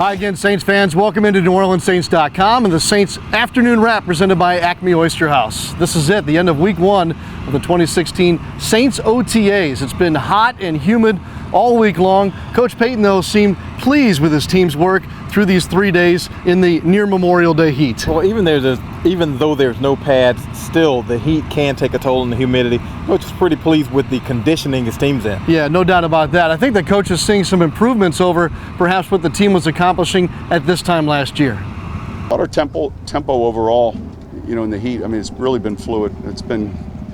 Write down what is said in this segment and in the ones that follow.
Hi again, Saints fans. Welcome into NewOrleansSaints.com and the Saints Afternoon Wrap presented by Acme Oyster House. This is it, the end of week one of the 2016 Saints OTAs. It's been hot and humid all week long. Coach Payton, though, seemed pleased with his team's work through these 3 days in the near Memorial Day heat. Well, even though there's no pads, still the heat can take a toll on the humidity. Coach is pretty pleased with the conditioning his team's in. Yeah, no doubt about that. I think the coach is seeing some improvements over perhaps what the team was accomplishing at this time last year. Our tempo overall, in the heat, it's really been fluid.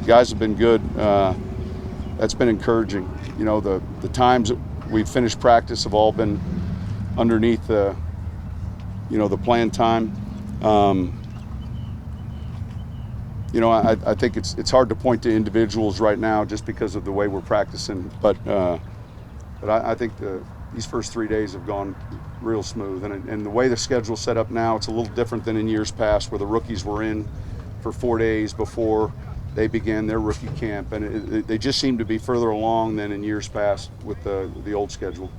Guys have been good. That's been encouraging. The times that we've finished practice have all been underneath the planned time. I think it's hard to point to individuals right now just because of the way we're practicing. But I think these first 3 days have gone real smooth. And the way the schedule's set up now, it's a little different than in years past where the rookies were in for 4 days before they began their rookie camp. And they just seem to be further along than in years past with the old schedule.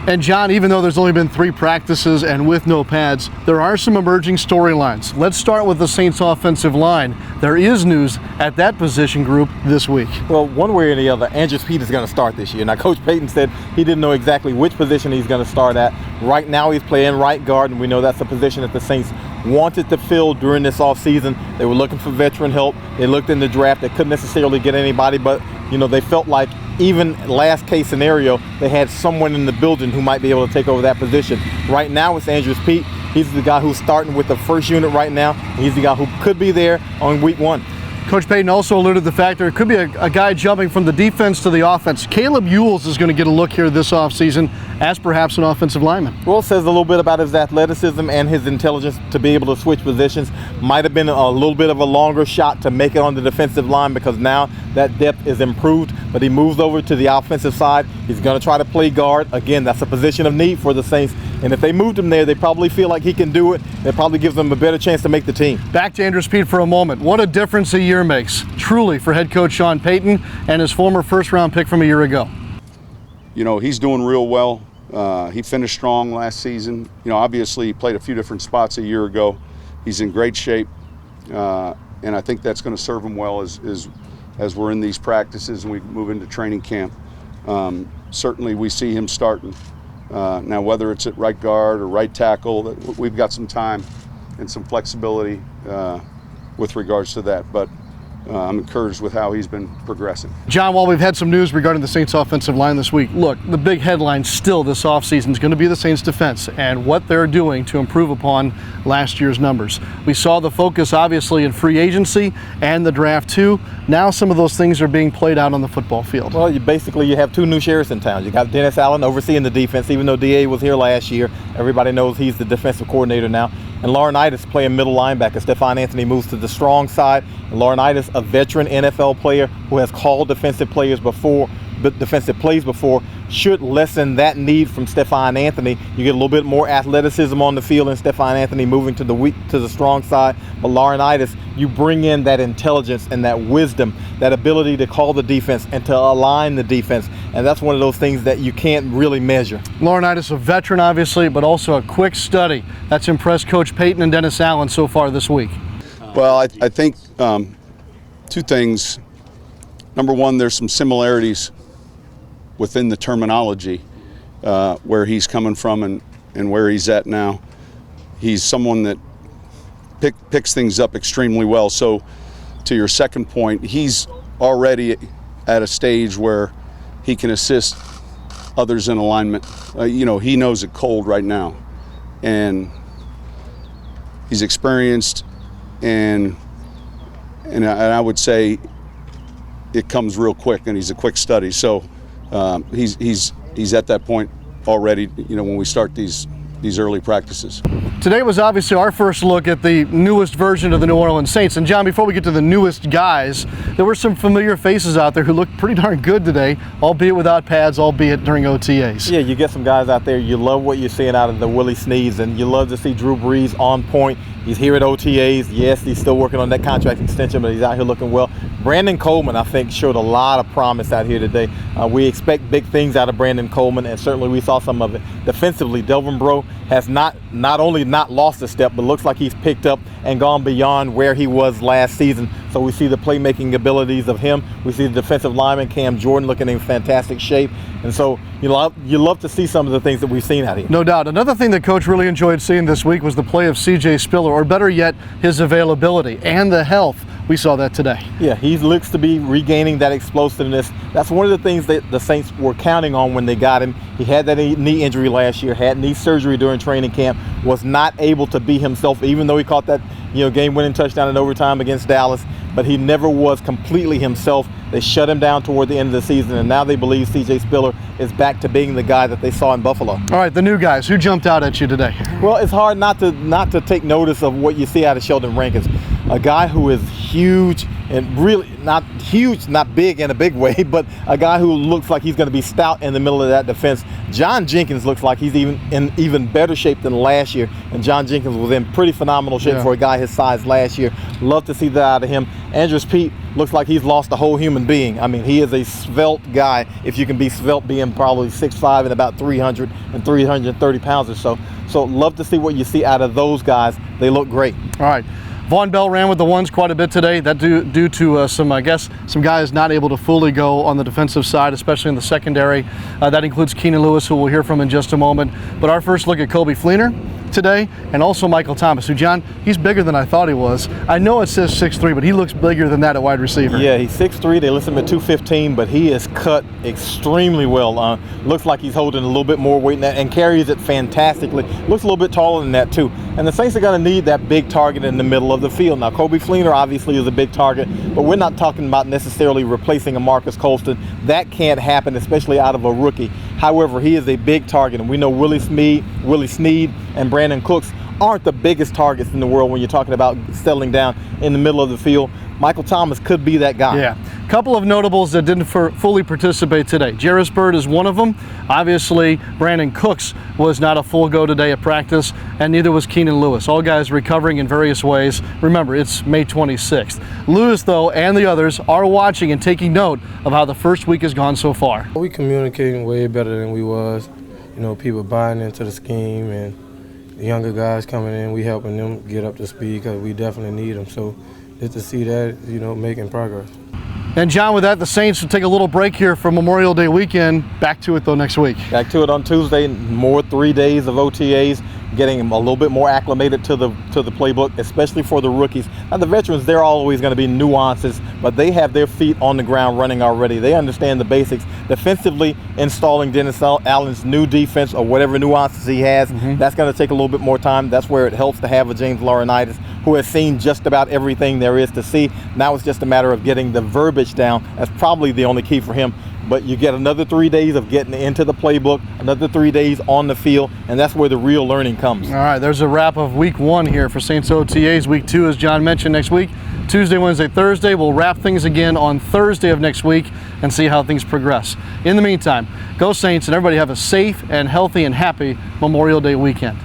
And John, even though there's only been 3 practices and with no pads, there are some emerging storylines. Let's start with the Saints offensive line. There is news at that position group this week. Well, one way or the other, Andrews Pete is going to start this year. Now, Coach Payton said he didn't know exactly which position he's going to start at. Right now he's playing right guard, and we know that's a position that the Saints wanted to fill during this offseason. They were looking for veteran help. They looked in the draft. They couldn't necessarily get anybody, but they felt like even last case scenario, they had someone in the building who might be able to take over that position. Right now it's Andrews Pete. He's the guy who's starting with the first unit right now. He's the guy who could be there on week 1. Coach Payton also alluded to the fact there could be a guy jumping from the defense to the offense. Caleb Ewells is going to get a look here this offseason as perhaps an offensive lineman. Well, it says a little bit about his athleticism and his intelligence to be able to switch positions. Might have been a little bit of a longer shot to make it on the defensive line because now that depth is improved, but he moves over to the offensive side. He's going to try to play guard. Again, that's a position of need for the Saints. And if they moved him there, they probably feel like he can do it. It probably gives them a better chance to make the team. Back to Andrews Pete for a moment. What a difference a year makes, truly, for head coach Sean Payton and his former first-round pick from a year ago. He's doing real well. He finished strong last season. Obviously he played a few different spots a year ago. He's in great shape, and I think that's going to serve him well as we're in these practices and we move into training camp. Certainly we see him starting. Now, whether it's at right guard or right tackle, we've got some time and some flexibility with regards to that. But I'm encouraged with how he's been progressing. John, while we've had some news regarding the Saints offensive line this week, look, the big headline still this offseason is going to be the Saints defense and what they're doing to improve upon last year's numbers. We saw the focus obviously in free agency and the draft too. Now some of those things are being played out on the football field. Well, you have 2 new sheriffs in town. You got Dennis Allen overseeing the defense, even though DA was here last year. Everybody knows he's the defensive coordinator now. And Laurinaitis playing middle linebacker. Stephon Anthony moves to the strong side. And Laurinaitis, a veteran NFL player who has called defensive plays before, should lessen that need from Stephon Anthony. You get a little bit more athleticism on the field, and Stephon Anthony moving to the strong side. But Laurinaitis, you bring in that intelligence and that wisdom, that ability to call the defense and to align the defense. And that's one of those things that you can't really measure. Laurinaitis, a veteran obviously, but also a quick study. That's impressed Coach Payton and Dennis Allen so far this week. Well, I think 2 things. Number one, there's some similarities within the terminology where he's coming from and where he's at now. He's someone that picks things up extremely well. So to your second point, he's already at a stage where he can assist others in alignment. He knows it cold right now, and he's experienced, and I would say it comes real quick, and he's a quick study. So he's at that point already, when we start these early practices. Today was obviously our first look at the newest version of the New Orleans Saints. And John, before we get to the newest guys, there were some familiar faces out there who looked pretty darn good today, albeit without pads, albeit during OTAs. Yeah, you get some guys out there, you love what you're seeing out of the Willie Sneads, and you love to see Drew Brees on point. He's here at OTAs. Yes, he's still working on that contract extension, but he's out here looking well. Brandon Coleman, I think, showed a lot of promise out here today. We expect big things out of Brandon Coleman, and certainly we saw some of it. Defensively, Delvin Breaux has not only not lost a step, but looks like he's picked up and gone beyond where he was last season. So we see the playmaking abilities of him. We see the defensive lineman Cam Jordan looking in fantastic shape. And so you love to see some of the things that we've seen out of him. No doubt. Another thing that Coach really enjoyed seeing this week was the play of C.J. Spiller, or better yet, his availability and the health. We saw that today. Yeah, he looks to be regaining that explosiveness. That's one of the things that the Saints were counting on when they got him. He had that knee injury last year, had knee surgery during training camp, was not able to be himself, even though he caught that game-winning touchdown in overtime against Dallas, but he never was completely himself. They shut him down toward the end of the season, and now they believe C.J. Spiller is back to being the guy that they saw in Buffalo. All right, the new guys. Who jumped out at you today? Well, it's hard not to take notice of what you see out of Sheldon Rankins, a guy who is huge and really not huge, not big in a big way, but a guy who looks like he's going to be stout in the middle of that defense. John Jenkins looks like he's in even better shape than last year, and John Jenkins was in pretty phenomenal shape for a guy his size last year. Love to see that out of him. Andrews Pete looks like he's lost a whole human being. I mean, he is a svelte guy, if you can be svelte being probably 6'5" and about 330 pounds or so. So love to see what you see out of those guys. They look great. All right. Vaughn Bell ran with the ones quite a bit today. That due to some guys not able to fully go on the defensive side, especially in the secondary. That includes Keenan Lewis, who we'll hear from in just a moment. But our first look at Kobe Fleener today, and also Michael Thomas, who, John, he's bigger than I thought he was. I know it says 6'3", but he looks bigger than that at wide receiver. Yeah, he's 6'3". They list him at 215, but he is cut extremely well. Looks like he's holding a little bit more weight than that and carries it fantastically. Looks a little bit taller than that, too. And the Saints are going to need that big target in the middle of the field. Now, Kobe Fleener obviously is a big target, but we're not talking about necessarily replacing a Marcus Colston. That can't happen, especially out of a rookie. However, he is a big target, and we know Willie Snead, and Brandon Cooks aren't the biggest targets in the world when you're talking about settling down in the middle of the field. Michael Thomas could be that guy. Yeah. A couple of notables that didn't fully participate today. Jarris Byrd is one of them. Obviously, Brandon Cooks was not a full go today at practice, and neither was Keenan Lewis. All guys recovering in various ways. Remember, it's May 26th. Lewis, though, and the others are watching and taking note of how the first week has gone so far. We communicating way better than we was. People buying into the scheme, and the younger guys coming in, we helping them get up to speed because we definitely need them. So just to see that, making progress. And John, with that, the Saints will take a little break here for Memorial Day weekend. Back to it, though, next week. Back to it on Tuesday. More 3 days of OTAs, getting them a little bit more acclimated to the playbook, especially for the rookies. Now, the veterans, they're always going to be nuances, but they have their feet on the ground running already. They understand the basics. Defensively, installing Dennis Allen's new defense or whatever nuances he has, that's going to take a little bit more time. That's where it helps to have a James Laurinaitis who has seen just about everything there is to see. Now it's just a matter of getting the verbiage down. That's probably the only key for him. But you get another 3 days of getting into the playbook, another 3 days on the field, and that's where the real learning comes. All right, there's a wrap of week 1 here for Saints OTAs. Week 2, as John mentioned, next week. Tuesday, Wednesday, Thursday. We'll wrap things again on Thursday of next week and see how things progress. In the meantime, go Saints, and everybody have a safe and healthy and happy Memorial Day weekend.